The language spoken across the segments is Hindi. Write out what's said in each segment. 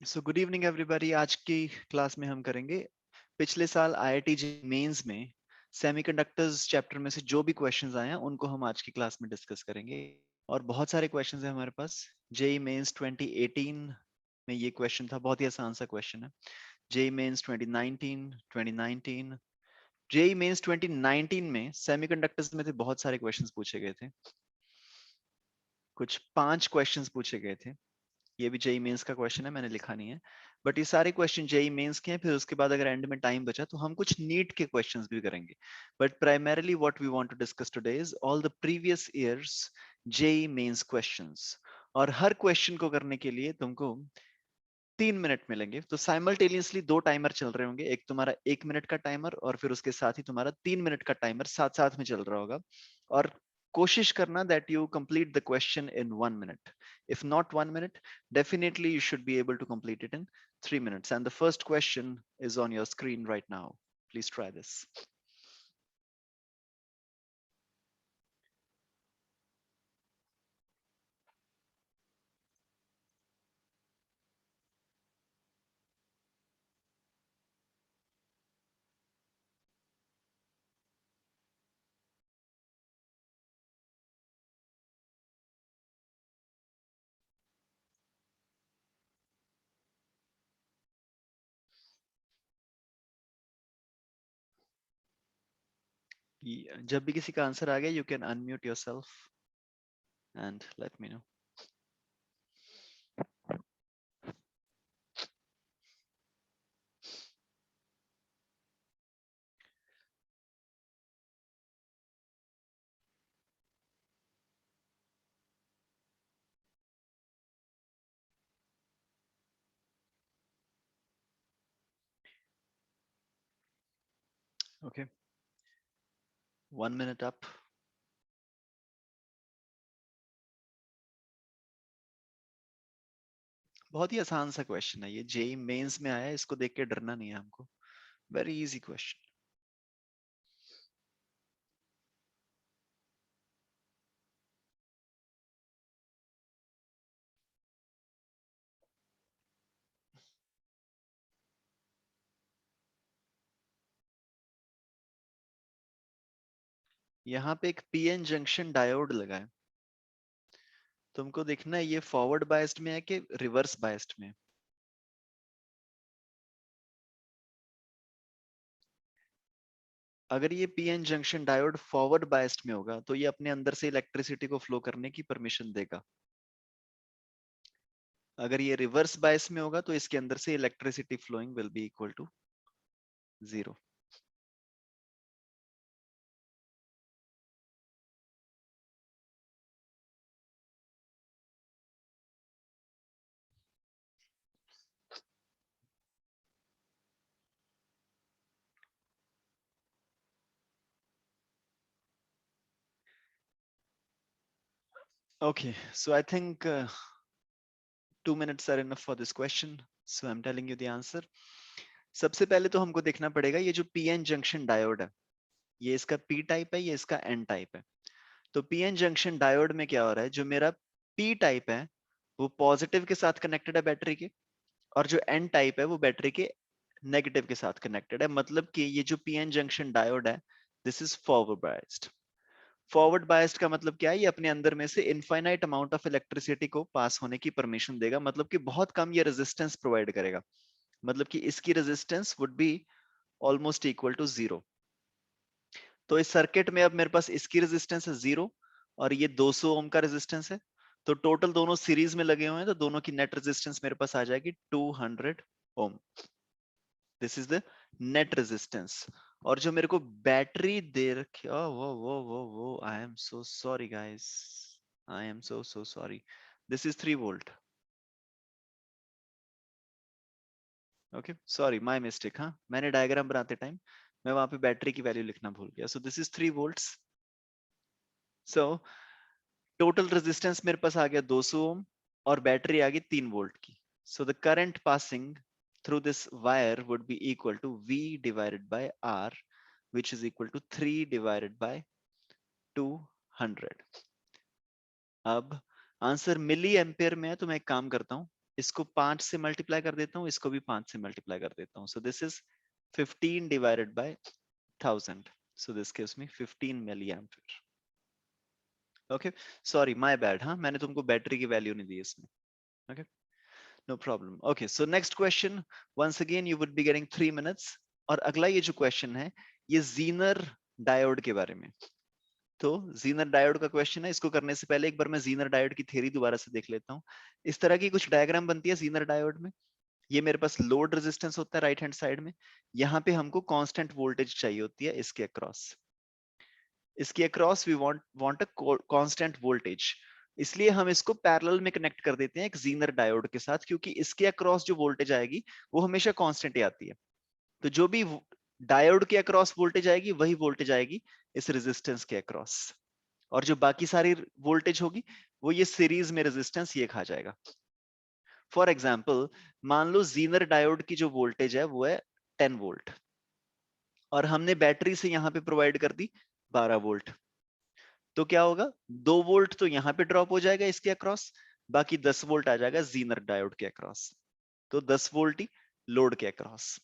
So good evening everybody. आज की क्लास में हम करेंगे पिछले साल आईआईटी मेंस में सेमीकंडक्टर्स चैप्टर में से जो भी क्वेश्चंस आए हैं उनको हम आज की क्लास में डिस्कस करेंगे। और बहुत सारे क्वेश्चंस हैं हमारे पास। जेई मेंस 2018 में ये क्वेश्चन था, बहुत ही आसान सा क्वेश्चन है। जेई मेंस 2019 जेई मेंस 2019 में सेमीकंडक्टर्स में थे, बहुत सारे क्वेश्चंस पूछे गए थे। कुछ 5 क्वेश्चंस पूछे गए थे। ये भी जेई मेंस का क्वेश्चन है, मैंने लिखा नहीं है, बट ये सारे क्वेश्चन जेई मेंस के हैं। फिर उसके बाद अगर एंड में टाइम बचा तो हम कुछ नीट के क्वेश्चंस भी करेंगे। But primarily what we want to discuss today is all the previous years JEE mains questions. और हर क्वेश्चन को करने के लिए तुमको 3 मिनट मिलेंगे। तो साइमल्टेनियसली दो टाइमर चल रहे होंगे, एक तुम्हारा 1 मिनट का टाइमर और फिर उसके साथ ही तुम्हारा 3 मिनट का टाइमर साथ साथ में चल रहा होगा। और कोशिश करना that you complete the question in 1 minute. If not 1 minute, definitely you should be able to complete it in 3 minutes. And the first question is on your screen right now. Please try this. जब भी किसी का आंसर आ गया, you can unmute yourself and let me know. Okay, 1 minute up. बहुत ही आसान सा क्वेश्चन है ये, जेई मेंस में आया है, इसको देख के डरना नहीं है हमको। Very easy question. यहाँ पे एक पीएन जंक्शन डायोड लगा है। तुमको देखना है ये फॉरवर्ड बायस्ड में है कि रिवर्स बायस्ड में। अगर ये PN junction diode forward biased में होगा तो ये अपने अंदर से इलेक्ट्रिसिटी को फ्लो करने की परमिशन देगा। अगर ये रिवर्स बायस में होगा तो इसके अंदर से electricity flowing will be equal to 0। Okay, so I think 2 minutes are enough for this question. So I'm telling you the answer. सबसे पहले तो हमको देखना पड़ेगा ये जो पीएन जंक्शन डायोड है, ये इसका पी टाइप है, ये इसका एन टाइप है। तो पीएन जंक्शन डायोड में क्या हो रहा है, जो मेरा पी टाइप है वो पॉजिटिव के साथ कनेक्टेड है बैटरी के, और जो एन टाइप है वो बैटरी के नेगेटिव के साथ कनेक्टेड है। मतलब कि ये जो पीएन जंक्शन डायोड है, this is forward biased. Forward biased का मतलब क्या है, ये अपने अंदर में से इनफाइनाइट अमाउंट ऑफ इलेक्ट्रिसिटी को पास होने की परमिशन देगा। मतलब कि बहुत कम ये रेजिस्टेंस प्रोवाइड करेगा। मतलब कि इसकी resistance would be almost equal to 0। तो इस सर्किट में अब मेरे पास इसकी रेजिस्टेंस है 0 और ये 200 ओम का रेजिस्टेंस है। तो टोटल दोनों सीरीज में लगे हुए हैं, तो दोनों की नेट रेजिस्टेंस मेरे पास आ जाएगी 200 ohm. This is the net resistance. और जो मेरे को बैटरी दे रखी, ओ वो I am so sorry guys, I am so sorry, this is 3 volt. Okay, sorry, my mistake. हाँ, मैंने डायग्राम बनाते टाइम मैं वहां पे बैटरी की वैल्यू लिखना भूल गया। सो this is 3 volts. So total resistance मेरे पास आ गया 200 ओम और बैटरी आ गई 3 वोल्ट की। So the current passing through this wire would be equal to V divided by R, which is equal to 3 divided by 200। अब आंसर मिली एम्पेयर में है, तो मैं एक काम करता हूँ, इसको 5 से मल्टीप्लाई कर देता हूँ, इसको भी 5 से मल्टीप्लाई कर देता हूँ. So this is 15 divided by 1000. So this gives me 15 milli ampere. Okay, sorry my bad. हाँ, मैंने तुमको बैटरी की वैल्यू नहीं दी इसमें. Okay, no problem. Okay, so next question. Once again you would be getting 3 minutes. और अगला ये जो क्वेश्चन है, ये जीनर डायोड के बारे में. तो जीनर डायोड का क्वेश्चन है. इसको करने से पहले एक बार मैं जीनर डायोड की थ्योरी दोबारा से देख लेता हूँ. इस तरह की कुछ डायग्राम बनती है जीनर डायोड में. ये मेरे पास लोड रेजिस्टेंस होता है राइट हैंड साइड में. यहाँ पे हमको कांस्टेंट वोल्टेज चाहिए होती है इसके अक्रॉस. इसके across we want a constant voltage. इसलिए हम इसको पैरेलल में कनेक्ट कर देते हैं एक जीनर डायोड के साथ, क्योंकि इसके अक्रॉस जो वोल्टेज आएगी वो हमेशा कांस्टेंट ही आती है. तो जो भी डायोड के अक्रॉस वोल्टेज आएगी वही वोल्टेज आएगी इस रेजिस्टेंस के अक्रॉस. और जो बाकी सारी वोल्टेज होगी वो ये सीरीज में रेजिस्टेंस ये खा जाएगा. फॉर एग्जाम्पल, मान लो जीनर डायोड की जो वोल्टेज है वो है 10 वोल्ट, और हमने बैटरी से यहां पे प्रोवाइड कर दी 12 वोल्ट. तो क्या होगा, 2 वोल्ट तो यहां पे ड्रॉप हो जाएगा इसके अक्रॉस, बाकी 10 वोल्ट आ जाएगा जीनर डायोड के अक्रॉस. तो 10 वोल्ट ही लोड के अक्रॉस.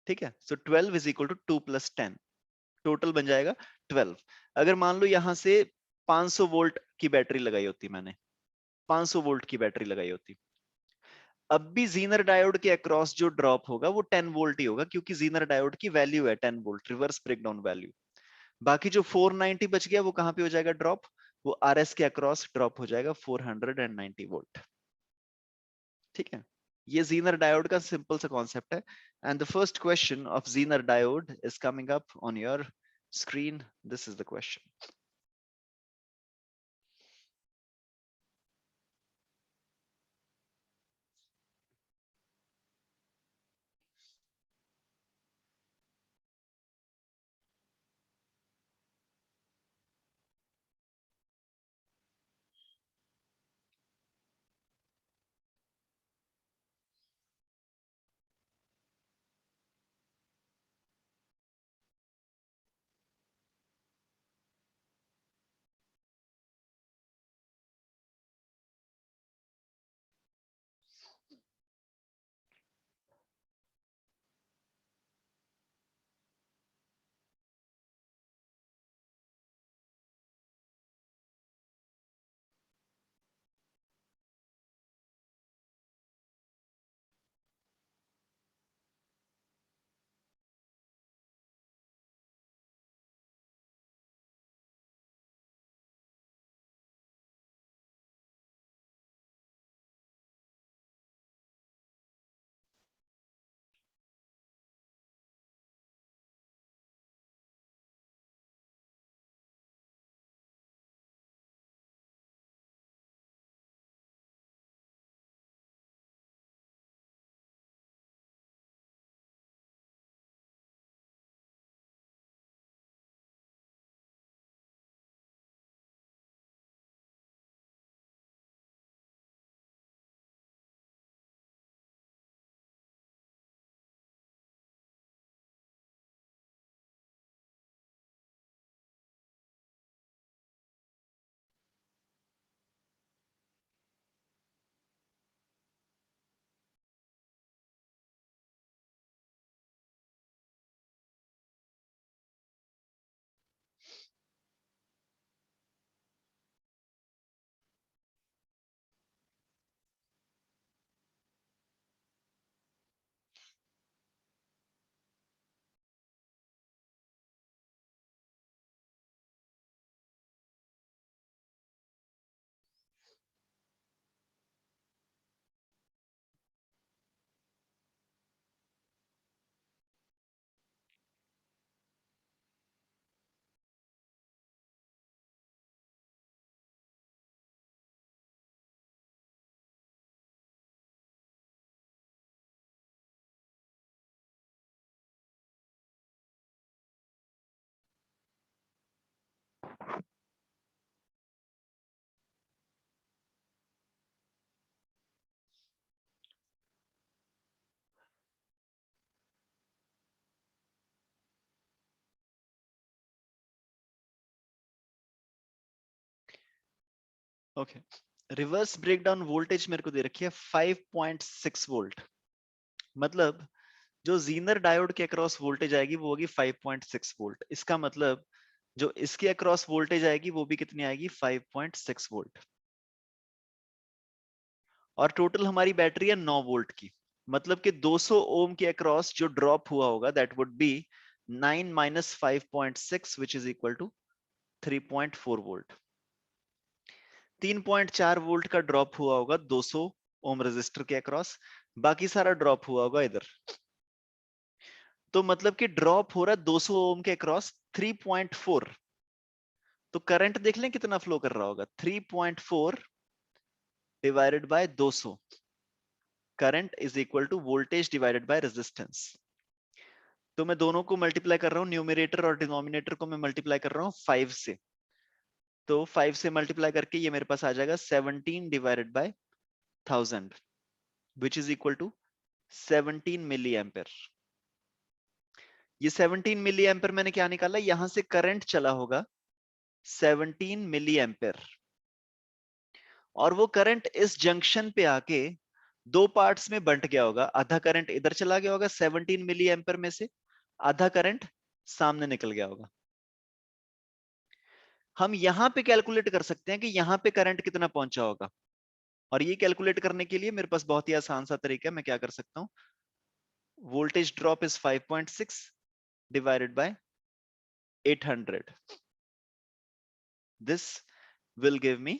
ठीक है. So 12 is equal to 2 plus 10. Total बन जाएगा 12. अगर मान लो यहां से 500 वोल्ट की बैटरी लगाई होती मैंने, 500 वोल्ट की बैटरी लगाई होती, अब भी जीनर डायोड के अक्रॉस जो ड्रॉप होगा वो 10 वोल्ट ही होगा, क्योंकि जीनर डायोड की वैल्यू है 10 वोल्ट, रिवर्स ब्रेकडाउन वैल्यू. बाकी जो 490 बच गया वो कहां पे हो जाएगा ड्रॉप, वो आरएस के अक्रॉस ड्रॉप हो जाएगा 490 वोल्ट. ठीक है. ये जीनर डायोड का सिंपल सा कॉन्सेप्ट है. And the first question of Zener diode is coming up on your screen. This is the question. Okay, reverse breakdown voltage मेरे को दे रखी है 5.6 वोल्ट, मतलब जो जीनर डायोड के अक्रॉस वोल्टेज आएगी वो होगी 5.6 वोल्ट। इसका मतलब जो इसके अक्रॉस वोल्टेज आएगी वो भी कितनी आएगी, 5.6 वोल्ट। और टोटल हमारी बैटरी है 9 वोल्ट की, मतलब कि 200 ओम के अक्रॉस जो ड्रॉप हुआ होगा that would be 9 minus 5.6 which is equal to 3.4 volt. 3.4 volt का ड्रॉप हुआ होगा 200 ओम रेजिस्टर के अक्रॉस, बाकी सारा ड्रॉप हुआ होगा इधर। तो मतलब कि ड्रॉप हो रहा है 200 ओम के अक्रॉस 3.4। तो करंट देख लें कितना फ्लो कर रहा होगा, 3.4 divided by 200। Current is equal to voltage divided by resistance. तो मैं दोनों को मल्टीप्लाई कर रहा हूं, न्यूमरेटर और डिनोमिनेटर को मैं मल्टीप्लाई कर रहा हूं 5 से। तो 5 से मल्टीप्लाई करके ये मेरे पास आ जाएगा 17 divided by 1000 which is equal to 17 milli ampere. ये 17 मिली एम्पेयर मैंने क्या निकाला, यहां से करंट चला होगा 17 मिली एम्पेयर, और वो करंट इस जंक्शन पे आके दो पार्ट्स में बंट गया होगा। आधा करंट इधर चला गया होगा 17 मिली एम्पेयर में से, आधा करंट सामने निकल गया होगा। हम यहां पे कैलकुलेट कर सकते हैं कि यहां पे करंट कितना पहुंचा होगा, और ये कैलकुलेट करने के लिए मेरे पास बहुत ही आसान सा तरीका है। मैं क्या कर सकता हूं, voltage drop is 5.6 divided by 800। This will give me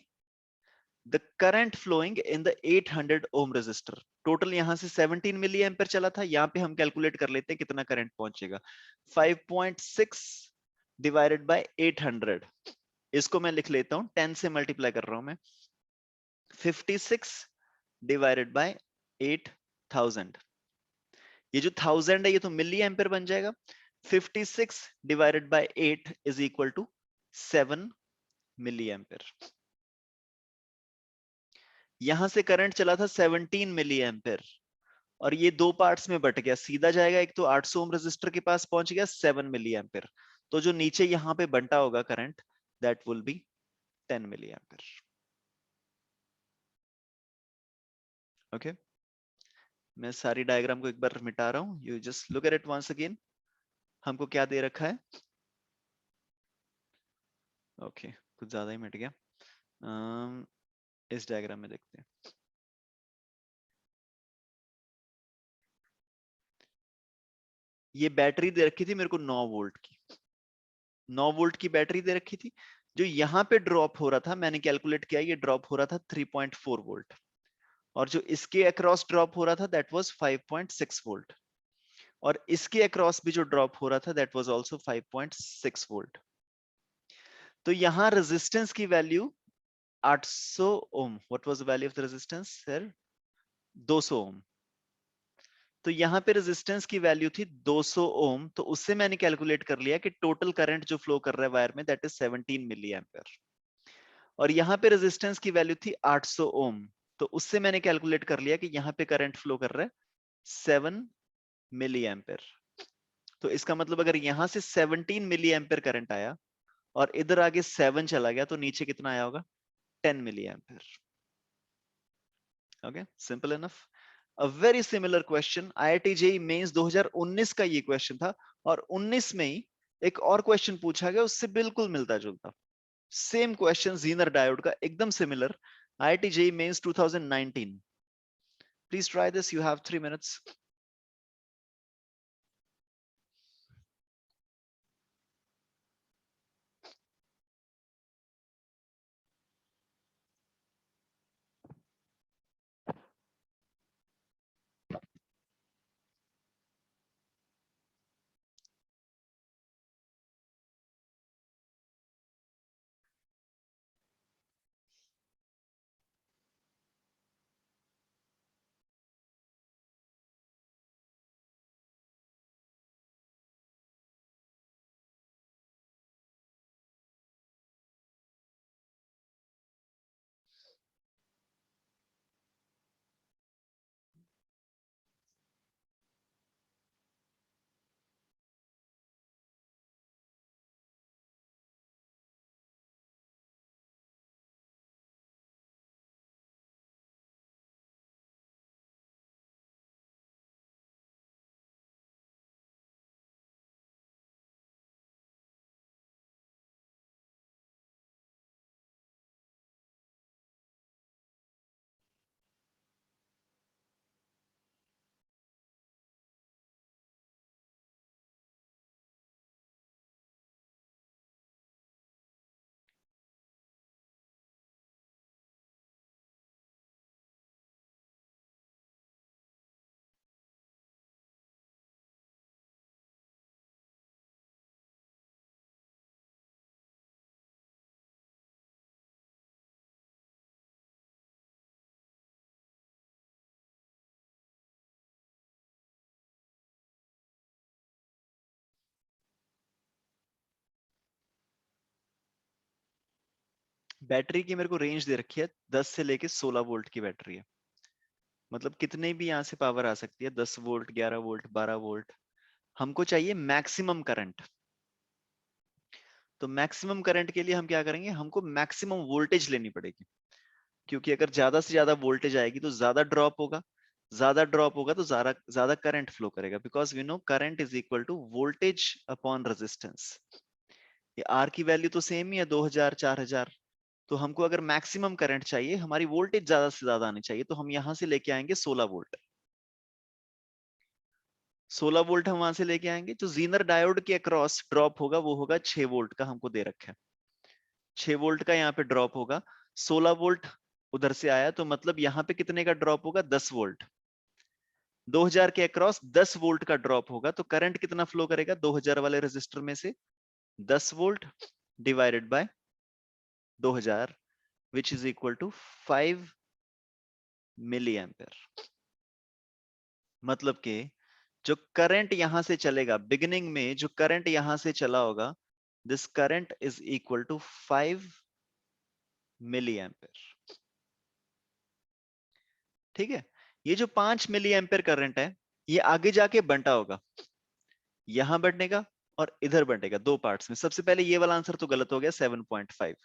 the current flowing in the 800 ohm resistor। Total यहां से 17 मिली एम्पेयर चला था, यहां पे हम कैलकुलेट कर लेते हैं कितना करंट पहुंचेगा। 5.6 डिवाइडेड बाय 800, इसको मैं लिख लेता हूं, 10 से मल्टीप्लाई कर रहा हूं मैं। 56 डिवाइडेड बाय 8000, ये जो 1000 है ये तो मिली एम्पेयर बन जाएगा। 56 divided by 8 is equal to 7 milli ampere. यहां से करंट चला था 17 मिली एम्पेयर, और ये दो पार्ट्स में बट गया, सीधा जाएगा, एक तो 800 ओम रेजिस्टर के पास पहुंच गया 7 मिली एम्पेयर। तो जो नीचे यहां पे बंटा होगा current that will be 10 milli ampere. Okay, मैं सारी डायग्राम को एक बार मिटा रहा हूं, you just look at it once again. हमको क्या दे रखा है, ओके कुछ ज्यादा ही मिट गया। इस डायग्राम में देखते हैं। ये बैटरी दे रखी थी मेरे को 9 वोल्ट की, 9 वोल्ट की बैटरी दे रखी थी। जो यहाँ पे ड्रॉप हो रहा था मैंने कैलकुलेट किया, ये ड्रॉप हो रहा था 3.4 वोल्ट, और जो इसके अक्रॉस ड्रॉप हो रहा था दैट वाज 5.6 वोल्ट, और इसके अक्रॉस भी जो ड्रॉप हो रहा था दैट वाज आल्सो 5.6 वोल्ट। तो यहाँ रेजिस्टेंस की value 800 ohm, what was the value of the resistance sir, 200 ohm. तो यहाँ पे रेजिस्टेंस की वैल्यू थी 200 ओम, तो उससे मैंने कैलकुलेट कर लिया कि टोटल करंट जो फ्लो कर रहा है वायर में दैट इज 17 मिली एम्पेयर। और यहाँ पे रेजिस्टेंस की वैल्यू थी 800 ओम, तो उससे मैंने कैलकुलेट कर लिया कि यहाँ पे करंट फ्लो कर रहा है 7 मिली एम्पेयर। तो इसका मतलब अगर यहां से 17 मिली एम्पेयर करंट आया और इधर आगे 7 चला गया तो नीचे कितना आया होगा, 10 milli ampere. Okay, simple enough. A very similar question IIT JEE mains 2019 का ये क्वेश्चन था, और 19 में ही एक और क्वेश्चन पूछा गया उससे बिल्कुल मिलता जुलता, सेम क्वेश्चन जीनर डायोड का एकदम similar, IIT JEE mains 2019। Please try this, you have 3 minutes। Battery की मेरे को रेंज दे रखी है 10 से लेके 16 वोल्ट की बैटरी है। मतलब कितने भी यहाँ से पावर आ सकती है, 10 वोल्ट, 11 वोल्ट, 12 वोल्ट। हमको चाहिए मैक्सिमम करंट। तो मैक्सिमम करंट के लिए हम क्या करेंगे, हमको मैक्सिमम वोल्टेज लेनी पड़ेगी, क्योंकि अगर ज्यादा से ज्यादा वोल्टेज आएगी तो ज्यादा ड्रॉप होगा, ज्यादा ड्रॉप होगा तो ज्यादा ज्यादा करंट फ्लो करेगा, because we know current is equal to voltage upon resistance. ये आर की वैल्यू तो सेम ही है, 2000 4000। तो हमको अगर मैक्सिमम करंट चाहिए, हमारी वोल्टेज ज्यादा से ज्यादा आनी चाहिए, तो हम यहां से लेके आएंगे 16 वोल्ट। 16 वोल्ट हम वहां से लेके आएंगे, जो जीनर डायोड के अक्रॉस ड्रॉप होगा वो होगा 6 वोल्ट का, हमको दे रखा है 6 वोल्ट का यहाँ पे ड्रॉप होगा। 16 वोल्ट उधर से आया, तो मतलब यहाँ पे कितने का ड्रॉप होगा, 10 वोल्ट। 2000 के अक्रॉस 10 वोल्ट का ड्रॉप होगा, तो करंट कितना फ्लो करेगा 2000 वाले रेजिस्टर में से, 10 volt divided by 2000, which is equal to 5 milli ampere. मतलब कि जो करंट यहां से चलेगा, बिगिनिंग में जो करंट यहां से चला होगा, this current is equal to 5 milli ampere. ठीक है, ये जो 5 मिली एम्पेयर करंट है, ये आगे जाके बंटा होगा, यहां बंटेगा और इधर बंटेगा, दो पार्ट्स में। सबसे पहले ये वाला आंसर तो गलत हो गया, 7.5,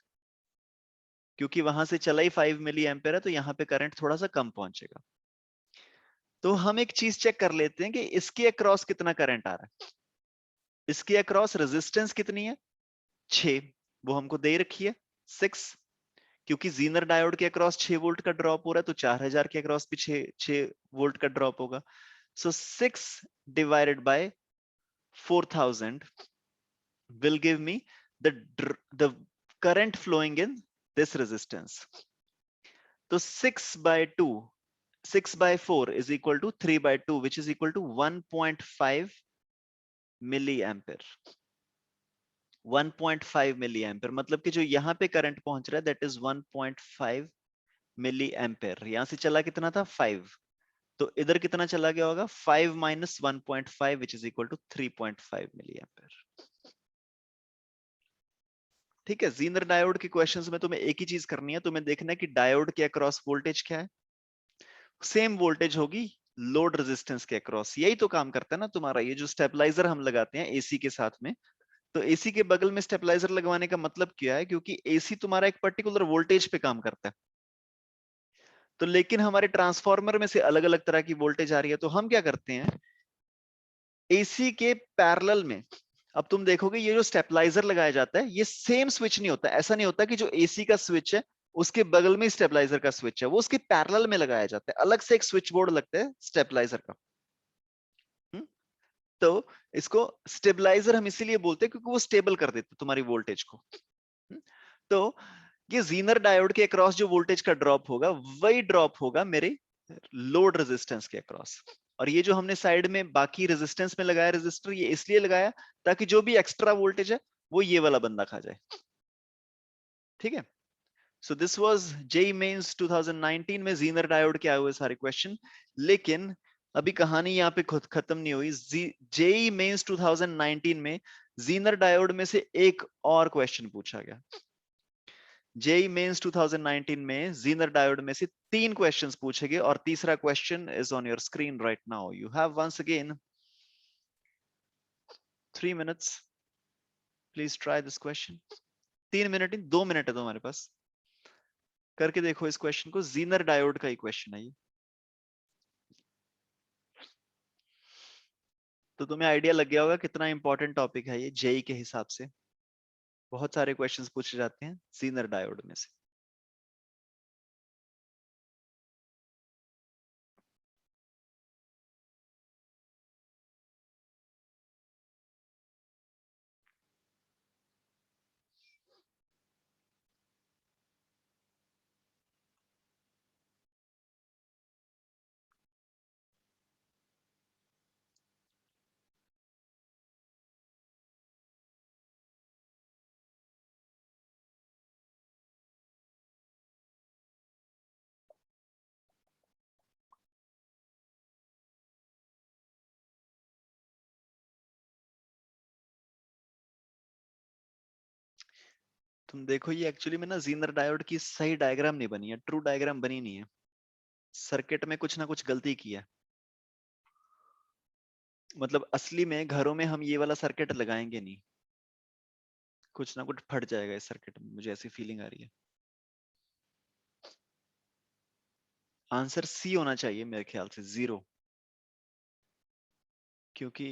क्योंकि वहां से चला ही 5 मिली एम्पेयर है, तो यहाँ पे करंट थोड़ा सा कम पहुंचेगा। तो हम एक चीज चेक कर लेते हैं कि इसके अक्रॉस कितना करंट आ रहा है। इसके अक्रॉस रेजिस्टेंस कितनी है, 6, वो हमको दे रखी है 6। क्योंकि जीनर डायोड के अक्रॉस 6 वोल्ट का ड्रॉप हो रहा है, तो 4000 के अक्रॉस भी 6 वोल्ट का ड्रॉप होगा। सो 6 divided bye 4000 will give me the current flowing in this resistance. तो 6 by 4 is equal to 3 by 2, which is equal to 1.5 milli ampere. 1.5 milli ampere, मतलब कि जो यहाँ पे करंट पहुंच रहा है, दैट इज 1.5 मिली एम्पेयर। यहां से चला कितना था, 5, तो इधर कितना चला गया होगा, 5 minus 1.5, which is equal to 3.5 milli ampere. ठीक है, जीनर डायोड के क्वेश्चंस में तुम्हें एक ही चीज करनी है, तुम्हें देखना है कि डायोड के अक्रॉस वोल्टेज क्या है, सेम वोल्टेज होगी लोड रेजिस्टेंस के अक्रॉस। यही तो काम करता है ना तुम्हारा ये जो स्टेबलाइजर हम लगाते हैं एसी के साथ में। तो एसी के बगल में स्टेबलाइजर लगवाने का मतलब क्या है, क्योंकि एसी तुम्हारा एक पर्टिकुलर वोल्टेज पे काम करता है, तो लेकिन हमारे ट्रांसफार्मर में से अलग अलग तरह की वोल्टेज आ रही है, तो हम क्या करते हैं, एसी के पैरेलल में, अब तुम देखोगे ये जो स्टेबलाइजर लगाया जाता है, ये सेम स्विच नहीं होता। ऐसा नहीं होता कि जो एसी का स्विच है उसके बगल में स्टेबलाइजर का स्विच है, वो उसके पैरेलल में लगाया जाता है, अलग से एक स्विच बोर्ड लगता है स्टेबलाइजर का। हम्म? तो इसको स्टेबलाइजर हम इसीलिए बोलते हैं क्योंकि वो स्टेबल कर देते तुम्हारी वोल्टेज को। हम्म? तो ये जीनर डायोड के अक्रॉस जो वोल्टेज का ड्रॉप होगा, वही ड्रॉप होगा मेरे लोड रेजिस्टेंस के अक्रॉस। और ये जो हमने साइड में बाकी रेजिस्टेंस में लगाया रेजिस्टर, ये इसलिए लगाया ताकि जो भी एक्स्ट्रा वोल्टेज है वो ये वाला बंदा खा जाए। ठीक है, so this was JEE mains 2019 में जीनर डायोड के आए हुए सारे क्वेश्चन। लेकिन अभी कहानी यहाँ पे खुद खत्म नहीं हुई। जेई मेंस 2019 में जीनर डायोड में से एक और क्वेश्चन पूछा गया। जेई मेंस 2019 में जीनर डायोड में से 3 क्वेश्चंस पूछे गए, और तीसरा question is on your screen right now. You have once again 3 minutes, please try this question. 3 minute, 2 minute है तुम्हारे पास, करके देखो इस क्वेश्चन को। जीनर डायोड का ही क्वेश्चन है ये। तो तुम्हें आइडिया लग गया होगा कितना इंपॉर्टेंट टॉपिक है ये जेई के हिसाब से। बहुत सारे क्वेश्चंस पूछे जाते हैं जीनर डायोड में से। तुम देखो ये एक्चुअली में ना जीनर डायोड की सही डायग्राम नहीं बनी है, ट्रू डायग्राम बनी नहीं है। सर्किट में कुछ ना कुछ गलती की है। मतलब असली में घरों में हम ये वाला सर्किट लगाएंगे नहीं, कुछ ना कुछ फट जाएगा इस सर्किट में, मुझे ऐसी फीलिंग आ रही है। आंसर सी होना चाहिए मेरे ख्याल से, 0, क्योंकि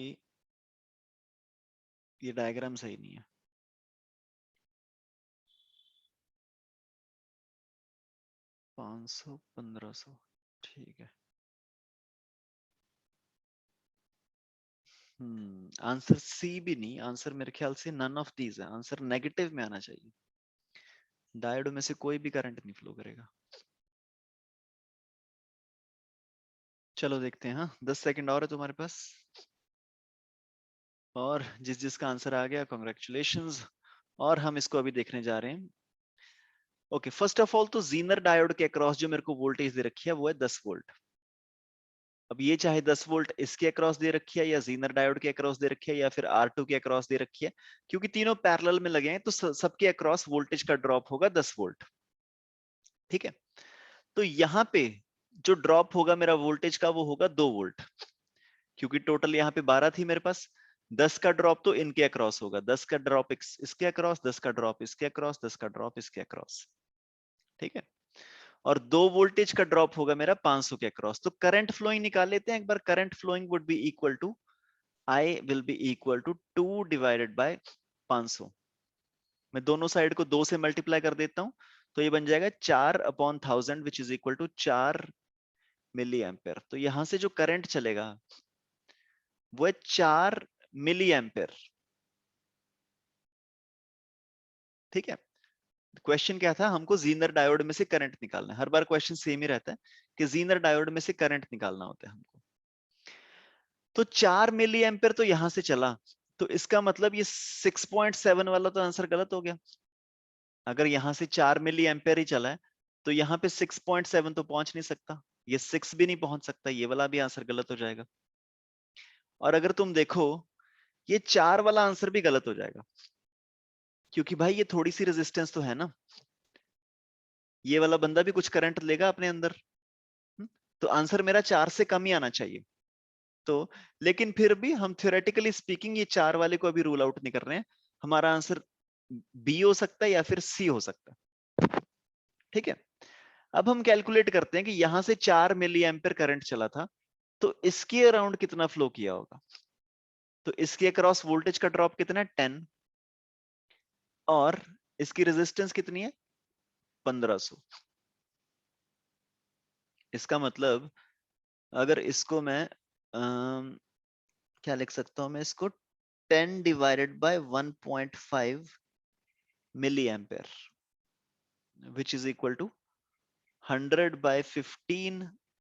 ये डायग्राम सही नहीं है। 500 1500, ठीक है। आंसर सी भी नहीं, आंसर मेरे ख्याल से नन ऑफ दीज है, आंसर नेगेटिव में आना चाहिए। डायोड में से कोई भी करंट नहीं फ्लो करेगा। चलो देखते हैं। हाँ, 10 सेकंड और है तुम्हारे पास, और जिस जिसका आंसर आ गया कॉन्ग्रेचुलेशंस। और हम इसको अभी देखने जा रहे हैं। ओके, फर्स्ट ऑफ ऑल तो जीनर डायोड के अक्रॉस जो मेरे को वोल्टेज दे रखी है वो है 10 वोल्ट। अब ये चाहे 10 वोल्ट इसके अक्रॉस दे रखी है, या जीनर डायोड के अक्रॉस दे रखी है, या फिर R2 के अक्रॉस दे रखी है, क्योंकि तीनों पैरेलल में लगे हैं तो सबके अक्रॉस वोल्टेज का ड्रॉप होगा 10 वोल्ट। ठीक है, तो यहाँ पे जो ड्रॉप होगा मेरा वोल्टेज का वो होगा 2 वोल्ट, क्योंकि टोटल यहाँ पे 12 थी मेरे पास। 10 का ड्रॉप तो इनके अक्रॉस होगा, 10 का ड्रॉप इसके अक्रॉस, 10 का ड्रॉप इसके अक्रॉस, 10 का ड्रॉप इसके अक्रॉस। ठीक है, और 2 वोल्टेज का ड्रॉप होगा मेरा 500 के अक्रॉस। तो करंट फ्लोइंग निकाल लेते हैं एक बार। Current flowing would be equal to, I will be equal to 2 divided by 500। मैं दोनों साइड को 2 से मल्टीप्लाई कर देता हूं, तो ये बन जाएगा 4/1000 which is equal to 4 milli ampere. तो यहां से जो करंट चलेगा वो है 4 मिली एम्पेयर। ठीक है, क्वेश्चन क्या था, हमको जीनर डायोड में से करंट निकालना है। हर बार क्वेश्चन सेम ही रहता है कि जीनर डायोड में से करंट निकालना होता है हमको। तो 4 मिली एम्पेयर तो यहां से चला, तो इसका मतलब ये 6.7 वाला तो आंसर गलत हो गया। अगर यहां से 4 मिली एम्पेयर ही चला है तो यहाँ पे 6.7 तो पहुंच नहीं सकता, ये 6 भी नहीं पहुंच सकता, ये वाला भी आंसर गलत हो जाएगा। और अगर तुम देखो ये 4 वाला आंसर भी गलत हो जाएगा, क्योंकि भाई ये थोड़ी सी रेजिस्टेंस तो है ना, ये वाला बंदा भी कुछ करंट लेगा अपने अंदर। हम्म, तो आंसर मेरा 4 से कम ही आना चाहिए। तो लेकिन फिर भी हम थ्योरेटिकली स्पीकिंग ये 4 वाले को अभी रूल आउट नहीं कर रहे हैं, हमारा आंसर बी हो सकता है या फिर सी हो सकता है। ठीक है, अब हम कैलकुलेट करते हैं कि यहां से 4 मिली एम्पियर करंट चला था, तो इसके अराउंड कितना फ्लो किया होगा। तो इसके अक्रॉस वोल्टेज का ड्रॉप कितना है, 10, और इसकी रेजिस्टेंस कितनी है, 1500। इसका मतलब अगर इसको मैं क्या लिख सकता हूं, मैं इसको 10 divided by 1.5 milli ampere which is equal to 100 by 15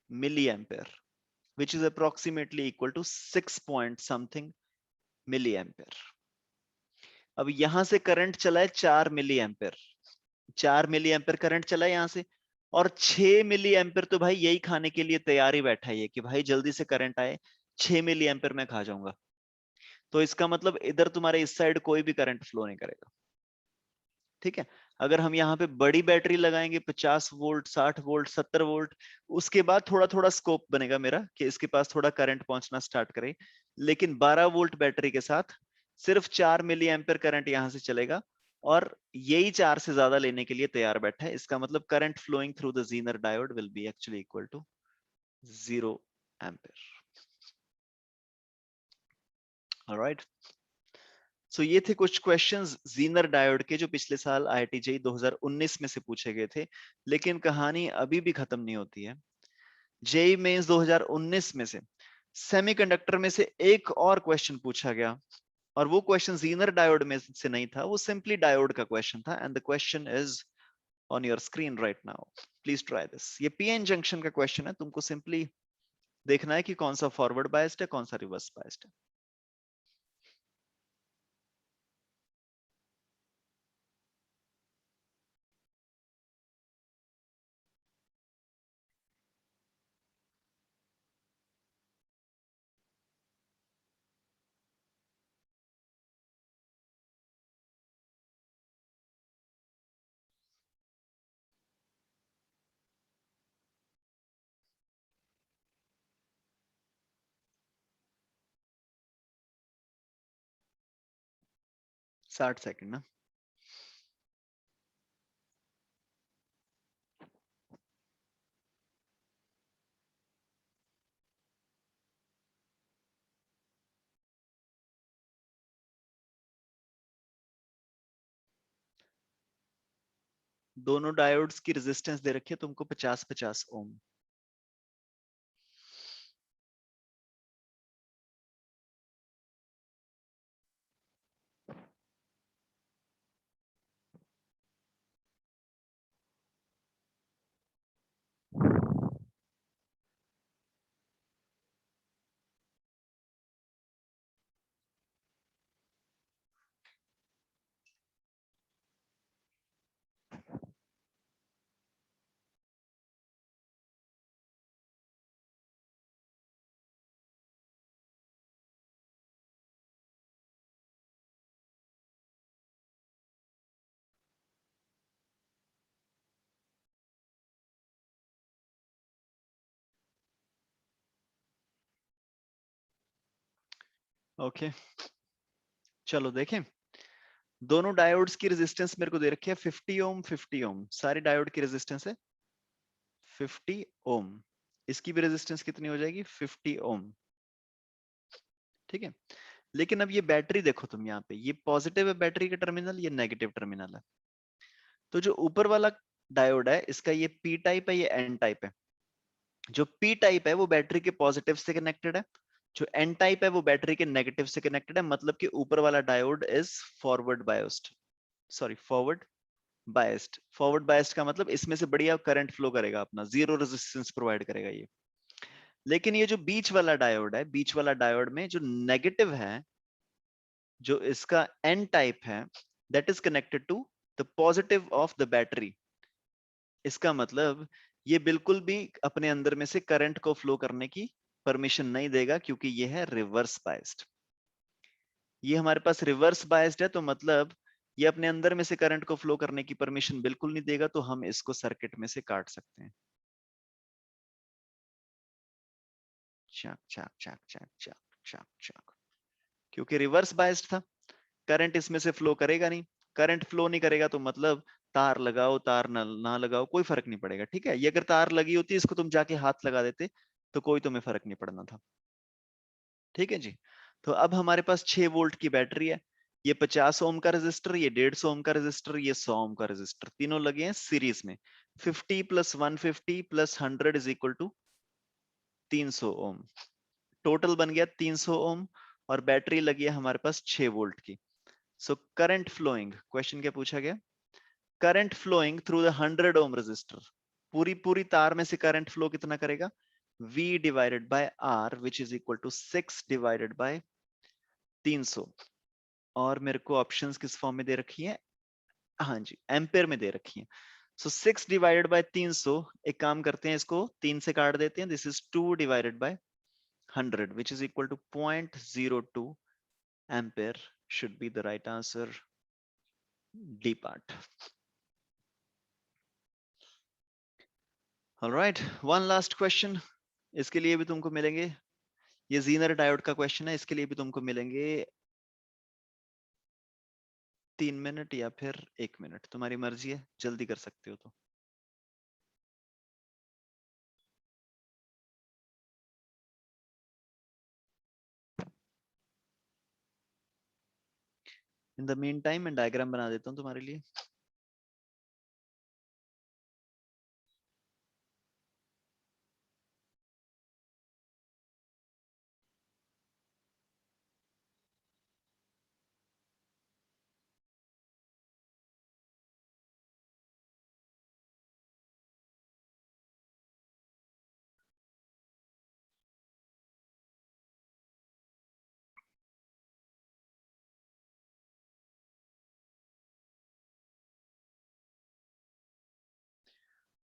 milliampere, which is approximately equal to 6 point something milliampere. अब यहां से करंट चला है 4 milli ampere, 4 milli ampere current चला है यहां से, और 6 मिली एम्पेयर तो भाई यही खाने के लिए तैयार ही बैठा है कि भाई जल्दी से करंट आए, 6 मिली एम्पेयर मैं खा जाऊंगा। तो इसका मतलब इधर तुम्हारे इस साइड कोई भी करंट फ्लो नहीं करेगा। ठीक है, अगर हम यहाँ पे बड़ी बैटरी लगाएंगे 50 वोल्ट, 60 वोल्ट, 70 वोल्ट, उसके बाद थोड़ा थोड़ा स्कोप बनेगा मेरा कि इसके पास थोड़ा करंट पहुंचना स्टार्ट करे। लेकिन 12 वोल्ट बैटरी के साथ सिर्फ 4 मिली एम्पियर करंट यहाँ से चलेगा, और यही 4 से ज्यादा लेने के लिए तैयार बैठा है। इसका मतलब current flowing through the zener diode will be actually equal to 0 ampere. Alright, so ये थे कुछ क्वेश्चंस जीनर डायोड के जो पिछले साल IIT JEE 2019 में से पूछे गए थे। लेकिन कहानी अभी भी खत्म नहीं होती है। जेई मेंस 2019 में से सेमीकंडक्टर में से एक और क्वेश्चन पूछा गया, और वो क्वेश्चन जीनर डायोड में से नहीं था, वो सिंपली डायोड का क्वेश्चन था। And the question is on your screen right now, please try this. ये पीएन जंक्शन का क्वेश्चन है, तुमको सिंपली देखना है कि कौन सा फॉरवर्ड बायस्ड है, कौन सा रिवर्स बायस्ड है। 60 सेकंड ना। दोनों डायोड्स की रेजिस्टेंस दे रखी है तुमको 50-50 ओम। ओके, चलो देखें। दोनों डायोड्स की रेजिस्टेंस मेरे को दे रखी है 50 ओम 50 ओम। सारे डायोड की रेजिस्टेंस है 50 ओम। इसकी भी रेजिस्टेंस कितनी हो जाएगी 50 ओम। ठीक है, लेकिन अब ये बैटरी देखो तुम, यहाँ पे ये पॉजिटिव है बैटरी का टर्मिनल, ये नेगेटिव टर्मिनल है। तो जो ऊपर वाला डायोड है इसका ये पी टाइप है, ये एन टाइप है। जो पी टाइप है वो बैटरी के पॉजिटिव से कनेक्टेड है, जो एन टाइप है वो बैटरी के नेगेटिव से कनेक्टेड है। मतलब कि ऊपर वाला diode is forward biased, sorry forward biased. Forward biased का मतलब इसमें से बढ़िया करंट फ्लो करेगा, अपना जीरो रेजिस्टेंस प्रोवाइड करेगा ये। लेकिन ये जो बीच वाला डायोड है, बीच वाला डायोड में जो नेगेटिव है, जो इसका एन टाइप है, that is connected to the positive of the battery. इसका मतलब ये बिल्कुल भी अपने अंदर में से करंट को फ्लो करने की परमिशन नहीं देगा, क्योंकि ये है रिवर्स बायस्ड। ये हमारे पास रिवर्स बायस्ड है, तो मतलब ये अपने अंदर में से करंट को फ्लो करने की परमिशन बिल्कुल नहीं देगा, तो हम इसको सर्किट में से काट सकते हैं। चक चक चक चक चक चक चक। क्योंकि रिवर्स बायस्ड था, करंट इसमें से फ्लो करेगा नहीं। करंट फ्लो नहीं करेगा तो मतलब तार लगाओ तार ना लगाओ कोई फर्क नहीं पड़ेगा। ठीक है, ये अगर तार लगी होती इसको तुम जाके हाथ लगा देते तो कोई तुम्हें फर्क नहीं पड़ना था। ठीक है जी। तो अब हमारे पास 6 वोल्ट की बैटरी है, ये 50 ओम का रेजिस्टर, ये 150 ओम का रेजिस्टर, ये 100 ओम का रेजिस्टर, तीनों लगे हैं सीरीज में। 50 plus 150 plus 100 is equal to 300 ohm. Total बन गया 300 ओम, और बैटरी लगी है हमारे पास 6 वोल्ट की। सो करंट फ्लोइंग, क्वेश्चन क्या पूछा गया, current flowing through the 100 ohm resistor. पूरी पूरी तार में से करंट फ्लो कितना करेगा, V divided by R which is equal to 6 divided by 300। और मेरे को ऑप्शंस किस फॉर्म में दे रखी है, हाँ जी एम्पेयर में दे रखी है। सो 6 डिवाइडेड बाय 300, एक काम करते हैं इसको 3 से काट देते हैं, this is 2 divided bye 100 which is equal to 0.02 ampere should be the right answer, D part. All right, one last question। इसके लिए भी तुमको मिलेंगे, ये जीनर डायोड का क्वेश्चन है, इसके लिए भी तुमको मिलेंगे 3 मिनट या फिर 1 मिनट, तुम्हारी मर्जी है, जल्दी कर सकते हो तो। इन द मीन टाइम मैं डायग्राम बना देता हूँ तुम्हारे लिए।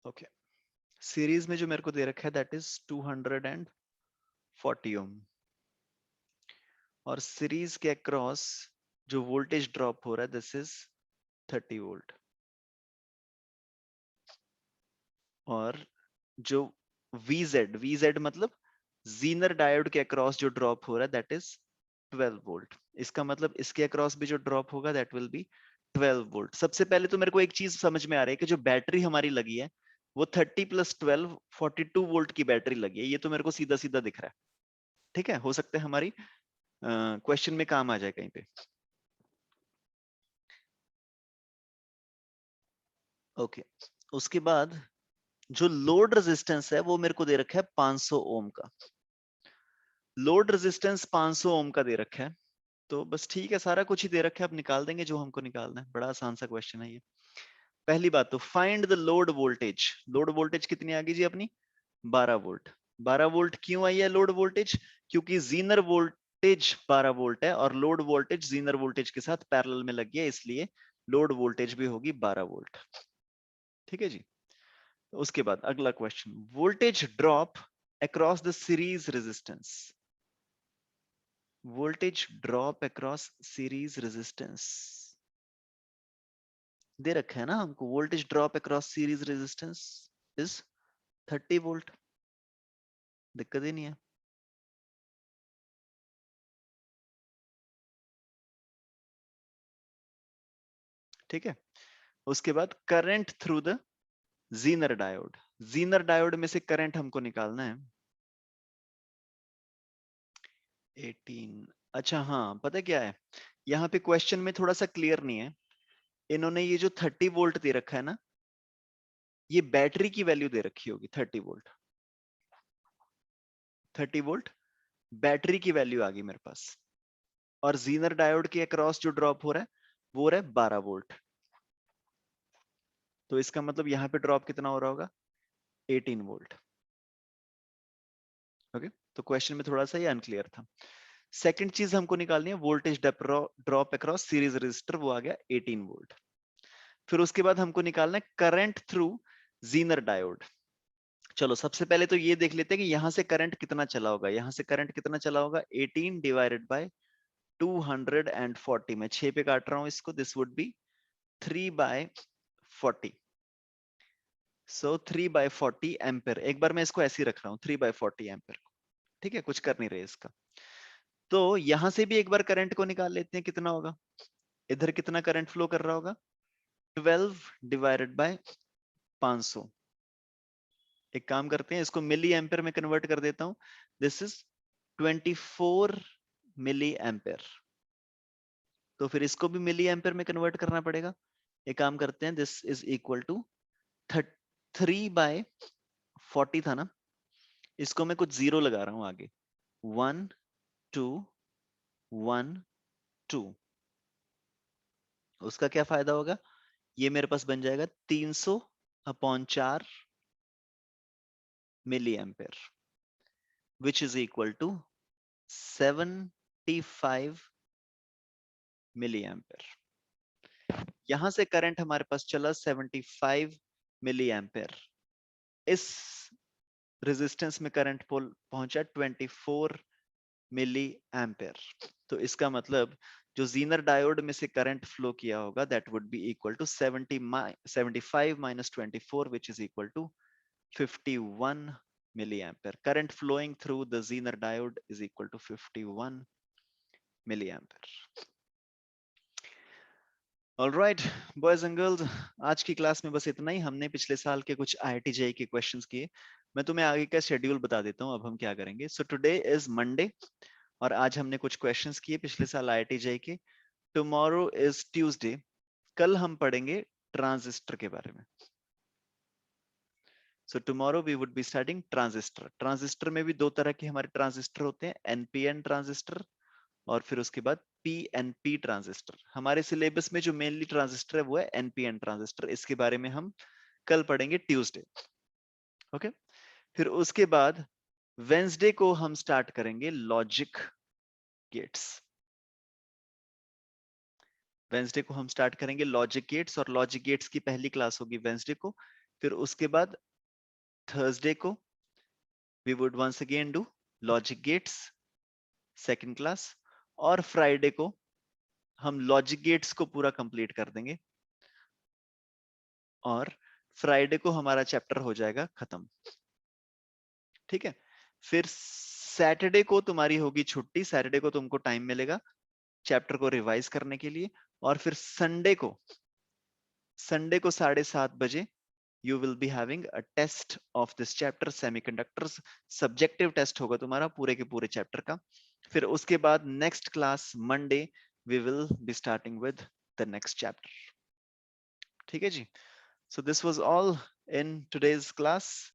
ओके, सीरीज में जो मेरे को दे रखा है दैट इज 240 ओम, और सीरीज के अक्रॉस जो वोल्टेज ड्रॉप हो रहा है दिस इज 30 वोल्ट, और जो वीजेड मतलब जीनर डायोड के अक्रॉस जो ड्रॉप हो रहा है दैट इज 12 वोल्ट। इसका मतलब इसके अक्रॉस भी जो ड्रॉप होगा दैट विल बी 12 वोल्ट। सबसे पहले तो मेरे को एक चीज समझ में आ रही है कि जो बैटरी हमारी लगी है वो 30 + 12 42 वोल्ट की बैटरी लगी है। ये तो मेरे को सीधा सीधा दिख रहा है। ठीक है, हो सकता है हमारी क्वेश्चन में काम आ जाए कहीं पे। ओके, उसके बाद जो लोड रेजिस्टेंस है वो मेरे को दे रखा है 500 ओम का। लोड रेजिस्टेंस 500 ओम का दे रखा है, तो बस ठीक है, सारा कुछ ही दे रखा है, अब निकाल देंगे जो हमको निकालना है। बड़ा आसान सा क्वेश्चन है ये। पहली बात तो find the load voltage. Load voltage कितनी आ गई जी अपनी? 12 वोल्ट। 12 वोल्ट क्यों आई है लोड वोल्टेज? क्योंकि जीनर वोल्टेज 12 वोल्ट है और लोड वोल्टेज जीनर वोल्टेज के साथ पैरेलल में लग गया, इसलिए लोड वोल्टेज भी होगी 12 वोल्ट। ठीक है जी। उसके बाद अगला question, voltage drop across the series resistance. Voltage drop across series resistance दे रखा है ना हमको। Voltage drop across series resistance is 30 volt. दिक्कत ही नहीं है। ठीक है, उसके बाद current through the zener diode. Zener diode में से करंट हमको निकालना है। 18। अच्छा हाँ, पता है क्या है, यहाँ पे क्वेश्चन में थोड़ा सा क्लियर नहीं है। इन्होंने ये जो 30 वोल्ट दे रखा है ना, ये बैटरी की वैल्यू दे रखी होगी। 30 वोल्ट, 30 वोल्ट बैटरी की वैल्यू आ गई मेरे पास। और जीनर डायोड के अक्रॉस जो ड्रॉप हो रहा है वो हो रहा है 12 वोल्ट। तो इसका मतलब यहाँ पे ड्रॉप कितना हो रहा होगा? 18 वोल्ट। ओके, तो क्वेश्चन में थोड़ा सा ये अनक्लियर था। सेकंड चीज हमको निकालनी है, voltage drop across series resistor, वो आ गया 18 वोल्ट। फिर उसके बाद हमको निकालना है करंट थ्रू जीनर डायोड। चलो सबसे पहले तो ये देख लेते हैं कि यहां से करंट कितना चला होगा। यहां से करंट कितना चला होगा? 18 डिवाइडेड बाय 240 में 6 पे काट रहा हूं इसको, this would be 3/40। So 3/40 ampere. एक बार मैं इसको ऐसे ही रख रहा हूँ, 3/40 एम्पेयर। ठीक है, कुछ कर नहीं रहे इसका। तो यहां से भी एक बार करंट को निकाल लेते हैं, कितना होगा? इधर कितना करंट फ्लो कर रहा होगा? 12 डिवाइडेड बाय 500। एक काम करते हैं, इसको मिली एम्पेयर में कन्वर्ट कर देता हूं। This is 24 milli ampere. तो फिर इसको भी मिली एम्पेयर में कन्वर्ट करना पड़ेगा। एक काम करते हैं, दिस इज इक्वल टू 3/40 था ना, इसको मैं कुछ जीरो लगा रहा हूं आगे। 1 2 1 2। उसका क्या फायदा होगा? ये मेरे पास बन जाएगा 300/4 milli ampere, which is equal to 75 milli ampere. यहां से करंट हमारे पास चला 75 मिली एम्पेयर। इस रेजिस्टेंस में करंट पहुंचा 24 मिली एम्पेयर। तो इसका मतलब जो जीनर डायोड में से करंट फ्लो किया होगा that would be equal to 75 minus 24 which is equal to 51 milli ampere. Current flowing through the zener diode is equal to 51 milli ampere. Alright boys and girls, आज की क्लास में बस इतना ही। हमने पिछले साल के कुछ IIT JEE के क्वेश्चंस किए। मैं तुम्हें आगे का शेड्यूल बता देता हूँ अब हम क्या करेंगे। सो टुडे इज मंडे और आज हमने कुछ क्वेश्चंस किए पिछले साल IIT JEE के। Tomorrow is Tuesday. कल हम पढ़ेंगे ट्रांजिस्टर के बारे में। So tomorrow we would be starting transistor. Transistor में भी दो तरह के हमारे ट्रांजिस्टर होते हैं, NPN ट्रांजिस्टर और फिर उसके बाद PNP ट्रांजिस्टर। हमारे सिलेबस में जो मेनली ट्रांजिस्टर है वो है NPN ट्रांजिस्टर। इसके बारे में हम कल पढ़ेंगे ट्यूसडे। ओके, फिर उसके बाद वेंसडे को हम स्टार्ट करेंगे लॉजिक गेट्स। वेंसडे को हम स्टार्ट करेंगे लॉजिक गेट्स और लॉजिक गेट्स की पहली क्लास होगी वेंसडे को। फिर उसके बाद थर्सडे को we would once again do logic gates second class. और फ्राइडे को हम लॉजिक गेट्स को पूरा कंप्लीट कर देंगे और फ्राइडे को हमारा चैप्टर हो जाएगा खत्म। ठीक है, फिर सैटरडे को तुम्हारी होगी छुट्टी, सैटरडे को तुमको टाइम मिलेगा चैप्टर को रिवाइज करने के लिए, और फिर संडे को 7:30 बजे you will be having a test of this chapter semiconductors. Subjective test होगा तुम्हारा पूरे के पूरे चैप्टर का। फिर उसके बाद next class Monday we will be starting with the next chapter. ठीक है जी। So this was all in today's class.